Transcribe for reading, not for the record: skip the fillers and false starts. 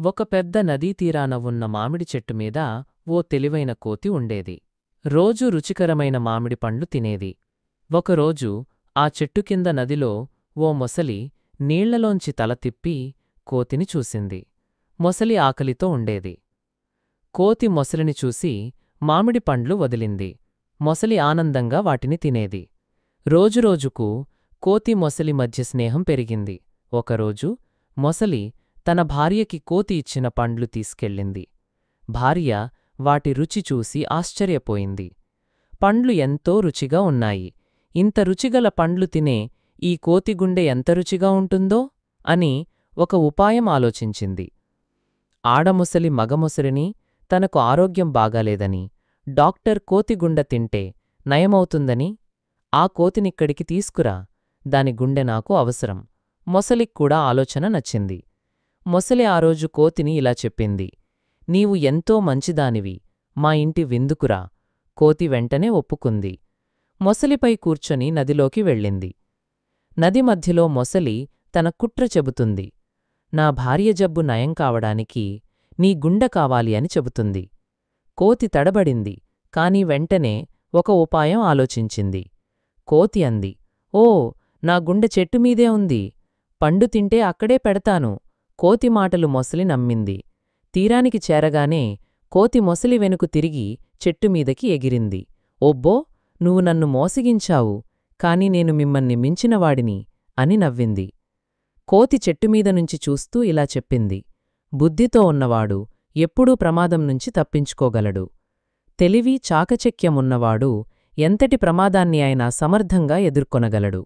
ఒక పెద్ద నదీతీరాన ఉన్న మామిడి చెట్టు మీద ఓ తెలివైన కోతి ఉండేది. రోజూ రుచికరమైన మామిడి పండ్లు తినేది. ఒకరోజు ఆ చెట్టు కింద నదిలో ఓ మొసలి నీళ్లలోంచి తల తిప్పి కోతిని చూసింది. మొసలి ఆకలితో ఉండేది. కోతి మొసలిని చూసి మామిడి పండ్లు వదిలింది. మొసలి ఆనందంగా వాటిని తినేది. రోజురోజుకు కోతి మొసలి మధ్య స్నేహం పెరిగింది. ఒకరోజు మొసలి తన భార్యకి కోతి ఇచ్చిన పండ్లు తీసుకెళ్ళింది. భార్య వాటి రుచి చూసి ఆశ్చర్యపోయింది. పండ్లు ఎంతో రుచిగా ఉన్నాయి. ఇంత రుచిగల పండ్లు తినే ఈ కోతి గుండె ఎంత రుచిగా ఉంటుందో అని ఒక ఉపాయం ఆలోచించింది. ఆడముసలి మగముసలిని తనకు ఆరోగ్యం బాగాలేదని, డాక్టర్ కోతిగుండె తింటే నయమవుతుందని, ఆ కోతినిక్కడికి తీసుకురా, దాని గుండె నాకు అవసరం. మొసలిక్కూడా ఆలోచన నచ్చింది. మొసలి ఆ రోజు కోతిని ఇలా చెప్పింది: నీవు ఎంతో మంచిదానివి, మా ఇంటి విందుకురా. కోతి వెంటనే ఒప్పుకుంది. మొసలిపై కూర్చొని నదిలోకి వెళ్ళింది. నది మధ్యలో మొసలి తన కుట్ర చెబుతుంది. నా భార్య జబ్బు నయం కావడానికి నీ గుండె కావాలి అని చెబుతుంది. కోతి తడబడింది, కాని వెంటనే ఒక ఉపాయం ఆలోచించింది. కోతి అంది: ఓ, నా గుండె చెట్టుమీదే ఉంది. పండు తింటే అక్కడే పెడతాను. కోతి మాటలు మొసలి నమ్మింది. తీరానికి చేరగానే కోతి మొసలి వెనుకు తిరిగి చెట్టుమీదకి ఎగిరింది. ఓబ్బో, నువ్వు నన్ను మోసగించావు, కాని నేను మిమ్మల్ని మించినవాడిని అని నవ్వింది. కోతి చెట్టుమీద నుంచి చూస్తూ ఇలా చెప్పింది: బుద్ధితో ఉన్నవాడు ఎప్పుడూ ప్రమాదం నుంచి తప్పించుకోగలడు. తెలివి చాకచక్యమున్నవాడు ఎంతటి ప్రమాదాన్ని అయినా సమర్థంగా ఎదుర్కొనగలడు.